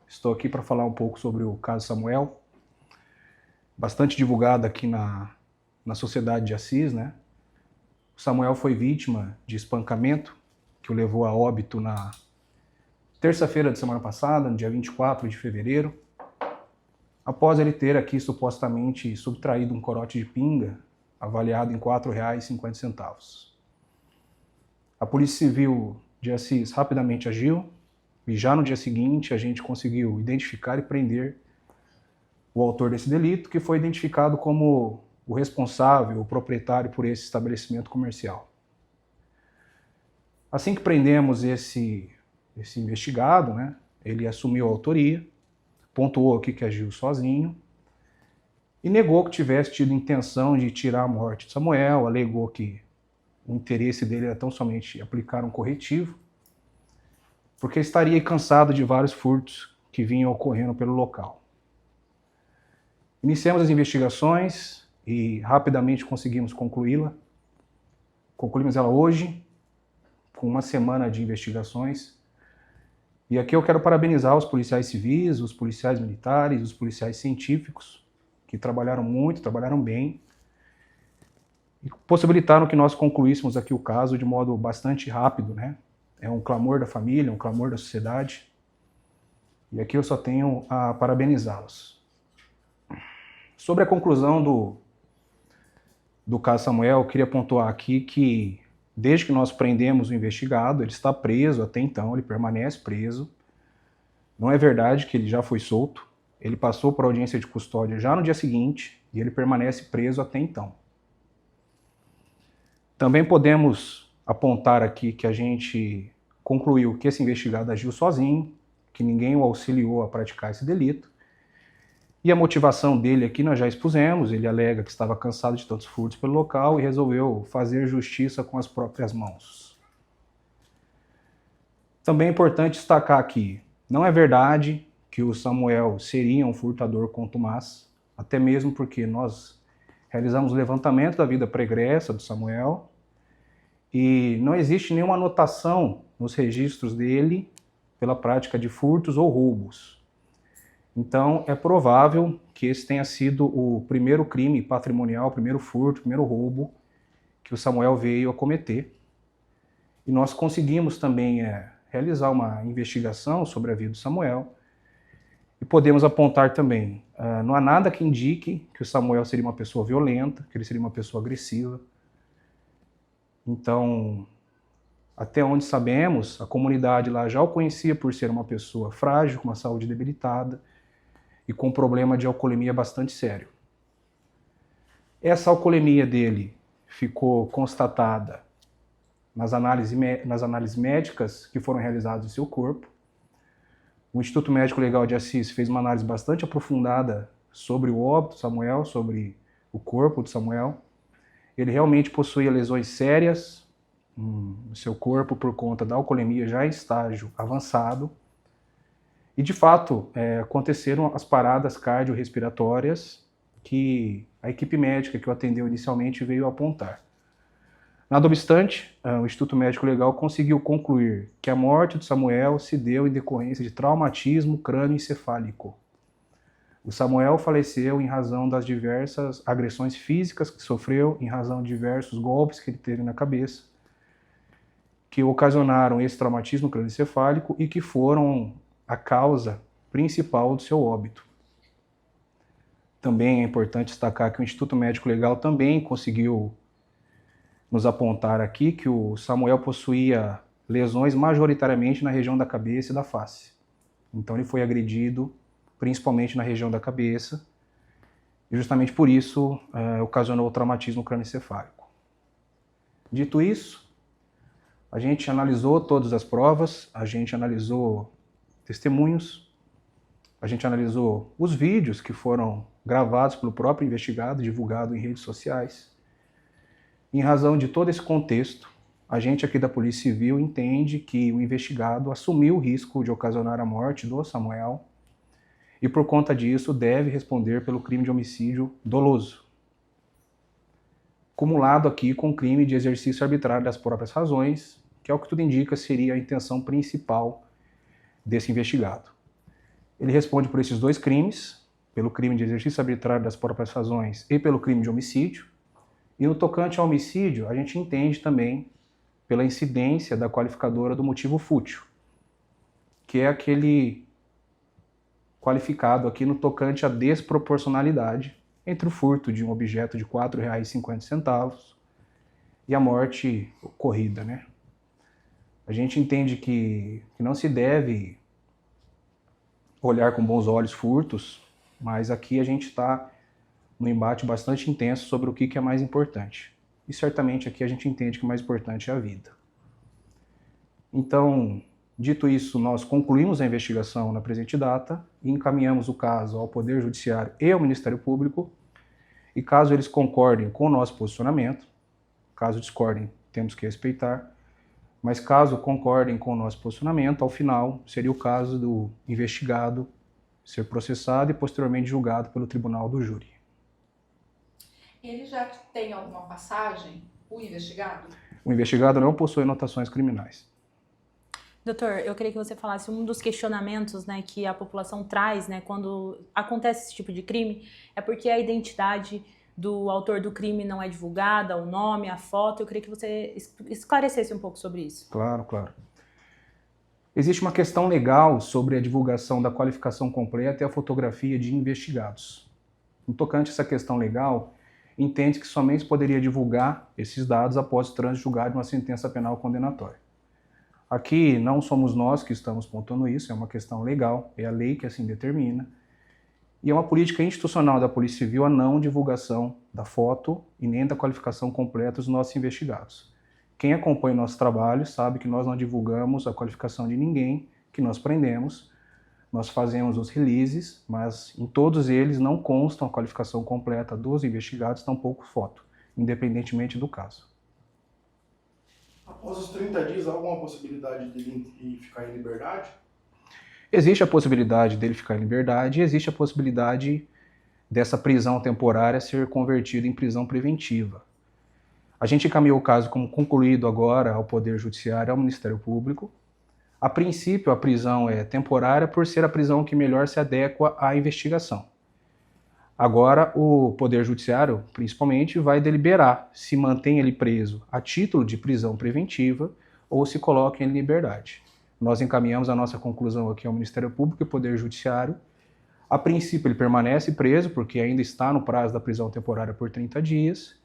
Estou aqui para falar um pouco sobre o caso Samuel, bastante divulgado aqui na sociedade de Assis, né? O Samuel foi vítima de espancamento, que o levou a óbito na terça-feira da semana passada, no dia 24 de fevereiro, após ele ter aqui supostamente subtraído um corote de pinga, avaliado em R$ 4,50. A Polícia Civil de Assis rapidamente agiu, e já no dia seguinte a gente conseguiu identificar e prender o autor desse delito, que foi identificado como o responsável, o proprietário por esse estabelecimento comercial. Assim que prendemos esse investigado, né, ele assumiu a autoria, pontuou aqui que agiu sozinho e negou que tivesse tido intenção de tirar a morte de Samuel, alegou que o interesse dele era tão somente aplicar um corretivo, porque estaria cansado de vários furtos que vinham ocorrendo pelo local. Iniciamos as investigações e rapidamente conseguimos concluí-la. Concluímos ela hoje, com uma semana de investigações. E aqui eu quero parabenizar os policiais civis, os policiais militares, os policiais científicos, que trabalharam muito, trabalharam bem, e possibilitaram que nós concluíssemos aqui o caso de modo bastante rápido, né? É um clamor da família, um clamor da sociedade. E aqui eu só tenho a parabenizá-los. Sobre a conclusão do caso Samuel, eu queria pontuar aqui que, desde que nós prendemos o investigado, ele está preso até então, ele permanece preso. Não é verdade que ele já foi solto. Ele passou por audiência de custódia já no dia seguinte e ele permanece preso até então. Também podemos apontar aqui que a gente concluiu que esse investigado agiu sozinho, que ninguém o auxiliou a praticar esse delito. E a motivação dele aqui nós já expusemos, ele alega que estava cansado de tantos furtos pelo local e resolveu fazer justiça com as próprias mãos. Também é importante destacar aqui, não é verdade que o Samuel seria um furtador contumaz, até mesmo porque nós realizamos o levantamento da vida pregressa do Samuel e não existe nenhuma anotação nos registros dele pela prática de furtos ou roubos. Então, é provável que esse tenha sido o primeiro crime patrimonial, o primeiro furto, o primeiro roubo que o Samuel veio a cometer. E nós conseguimos também realizar uma investigação sobre a vida do Samuel e podemos apontar também, não há nada que indique que o Samuel seria uma pessoa violenta, que ele seria uma pessoa agressiva. Então, até onde sabemos, a comunidade lá já o conhecia por ser uma pessoa frágil, com uma saúde debilitada, e com um problema de alcoolemia bastante sério. Essa alcoolemia dele ficou constatada nas análises médicas que foram realizadas em seu corpo. O Instituto Médico Legal de Assis fez uma análise bastante aprofundada sobre o óbito do Samuel, sobre o corpo do Samuel. Ele realmente possuía lesões sérias no seu corpo por conta da alcoolemia já em estágio avançado. E, de fato, aconteceram as paradas cardiorrespiratórias que a equipe médica que o atendeu inicialmente veio apontar. Nada obstante, o Instituto Médico Legal conseguiu concluir que a morte do Samuel se deu em decorrência de traumatismo crânioencefálico. O Samuel faleceu em razão das diversas agressões físicas que sofreu, em razão de diversos golpes que ele teve na cabeça, que ocasionaram esse traumatismo crânioencefálico e que foram a causa principal do seu óbito. Também é importante destacar que o Instituto Médico Legal também conseguiu nos apontar aqui que o Samuel possuía lesões majoritariamente na região da cabeça e da face. Então ele foi agredido principalmente na região da cabeça e justamente por isso ocasionou o traumatismo crânioencefálico. Dito isso, a gente analisou todas as provas, a gente analisou testemunhos, a gente analisou os vídeos que foram gravados pelo próprio investigado, divulgado em redes sociais. Em razão de todo esse contexto, a gente aqui da Polícia Civil entende que o investigado assumiu o risco de ocasionar a morte do Samuel e, por conta disso, deve responder pelo crime de homicídio doloso, cumulado aqui com o crime de exercício arbitrário das próprias razões, que, ao que tudo indica, seria a intenção principal desse investigado. Ele responde por esses 2 crimes, pelo crime de exercício arbitrário das próprias razões e pelo crime de homicídio. E no tocante ao homicídio, a gente entende também pela incidência da qualificadora do motivo fútil, que é aquele qualificado aqui no tocante à desproporcionalidade entre o furto de um objeto de R$ 4,50 e a morte ocorrida, né? A gente entende que não se deve olhar com bons olhos furtos, mas aqui a gente está num embate bastante intenso sobre o que é mais importante. E certamente aqui a gente entende que o mais importante é a vida. Então, dito isso, nós concluímos a investigação na presente data e encaminhamos o caso ao Poder Judiciário e ao Ministério Público. E caso eles concordem com o nosso posicionamento, caso discordem, temos que respeitar, mas caso concordem com o nosso posicionamento, ao final seria o caso do investigado ser processado e posteriormente julgado pelo tribunal do júri. Ele já tem alguma passagem, o investigado? O investigado não possui anotações criminais. Doutor, eu queria que você falasse um dos questionamentos, né, que a população traz, né, quando acontece esse tipo de crime, é porque a identidade do autor do crime não é divulgada, o nome, a foto. Eu queria que você esclarecesse um pouco sobre isso. Claro, claro. Existe uma questão legal sobre a divulgação da qualificação completa e a fotografia de investigados. No tocante a essa questão legal, entende que somente poderia divulgar esses dados após o trânsito julgado de uma sentença penal condenatória. Aqui não somos nós que estamos pontuando isso, é uma questão legal, é a lei que assim determina. E é uma política institucional da Polícia Civil a não divulgação da foto e nem da qualificação completa dos nossos investigados. Quem acompanha o nosso trabalho sabe que nós não divulgamos a qualificação de ninguém que nós prendemos. Nós fazemos os releases, mas em todos eles não constam a qualificação completa dos investigados, tampouco foto, independentemente do caso. Após os 30 dias, há alguma possibilidade de ele ficar em liberdade? Existe a possibilidade dele ficar em liberdade e existe a possibilidade dessa prisão temporária ser convertida em prisão preventiva. A gente encaminhou o caso como concluído agora ao Poder Judiciário e ao Ministério Público. A princípio, a prisão é temporária por ser a prisão que melhor se adequa à investigação. Agora, o Poder Judiciário, principalmente, vai deliberar se mantém ele preso a título de prisão preventiva ou se coloca em liberdade. Nós encaminhamos a nossa conclusão aqui ao Ministério Público e ao Poder Judiciário. A princípio, ele permanece preso, porque ainda está no prazo da prisão temporária por 30 dias.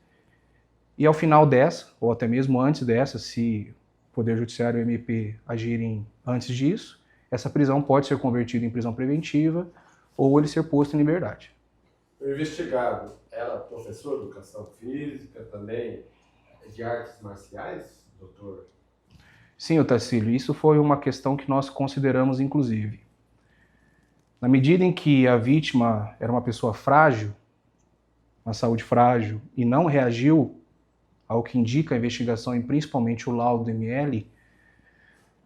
E ao final dessa, ou até mesmo antes dessa, se o Poder Judiciário e o MP agirem antes disso, essa prisão pode ser convertida em prisão preventiva ou ele ser posto em liberdade. O investigado era professor de educação física, também de artes marciais, doutor? Sim, Otacílio, isso foi uma questão que nós consideramos inclusive. Na medida em que a vítima era uma pessoa frágil, uma saúde frágil, e não reagiu ao que indica a investigação e principalmente o laudo do ML,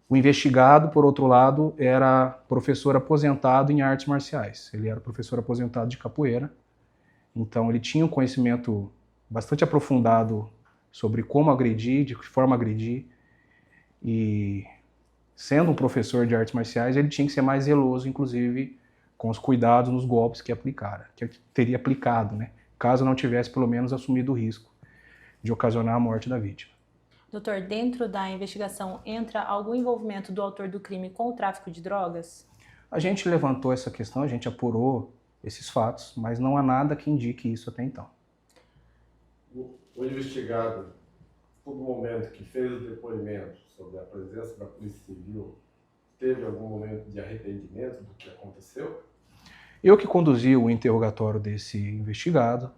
o investigado, por outro lado, era professor aposentado em artes marciais. Ele era professor aposentado de capoeira, então ele tinha um conhecimento bastante aprofundado sobre como agredir, de que forma agredir, e sendo um professor de artes marciais, ele tinha que ser mais zeloso, inclusive, com os cuidados nos golpes que aplicara, que teria aplicado, né? Caso não tivesse pelo menos assumido o risco de ocasionar a morte da vítima. Doutor, dentro da investigação entra algum envolvimento do autor do crime com o tráfico de drogas? A gente levantou essa questão, a gente apurou esses fatos, mas não há nada que indique isso até então. O investigado, todo momento que fez o depoimento sobre a presença da Polícia Civil, teve algum momento de arrependimento do que aconteceu? Eu que conduzi o interrogatório desse investigado,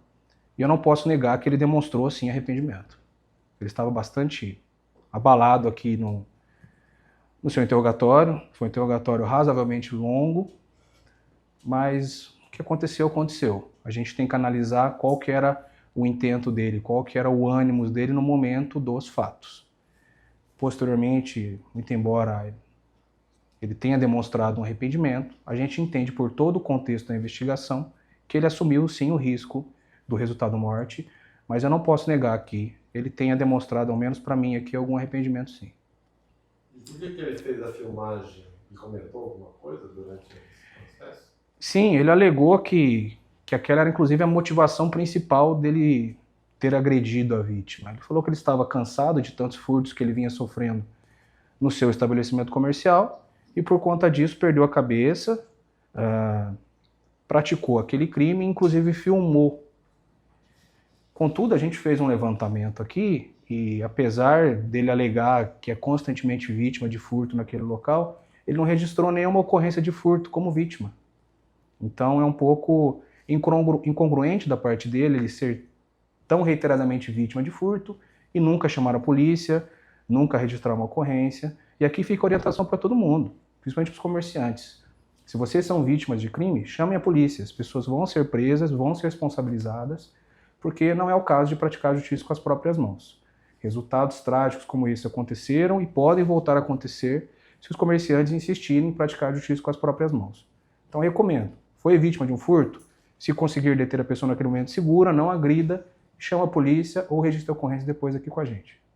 e eu não posso negar que ele demonstrou, sim, arrependimento. Ele estava bastante abalado aqui no seu interrogatório. Foi um interrogatório razoavelmente longo, mas o que aconteceu, aconteceu. A gente tem que analisar qual que era o intento dele, qual que era o ânimo dele no momento dos fatos. Posteriormente, muito embora ele tenha demonstrado um arrependimento, a gente entende por todo o contexto da investigação que ele assumiu, sim, o risco do resultado morte, mas eu não posso negar que ele tenha demonstrado, ao menos para mim aqui, algum arrependimento, sim. E por que ele fez a filmagem e comentou alguma coisa durante a situação? processo? Sim, ele alegou que aquela era inclusive a motivação principal dele ter agredido a vítima. Ele falou que ele estava cansado de tantos furtos que ele vinha sofrendo no seu estabelecimento comercial e por conta disso perdeu a cabeça, praticou aquele crime e inclusive filmou. Contudo, a gente fez um levantamento aqui e apesar dele alegar que é constantemente vítima de furto naquele local, ele não registrou nenhuma ocorrência de furto como vítima. Então é um pouco incongruente da parte dele ele ser tão reiteradamente vítima de furto e nunca chamar a polícia, nunca registrar uma ocorrência. E aqui fica a orientação para todo mundo, principalmente para os comerciantes. Se vocês são vítimas de crime, chamem a polícia. As pessoas vão ser presas, vão ser responsabilizadas, porque não é o caso de praticar justiça com as próprias mãos. Resultados trágicos como esse aconteceram e podem voltar a acontecer se os comerciantes insistirem em praticar justiça com as próprias mãos. Então recomendo. Foi vítima de um furto? Se conseguir deter a pessoa naquele momento, segura, não agrida, chama a polícia ou registra a ocorrência depois aqui com a gente.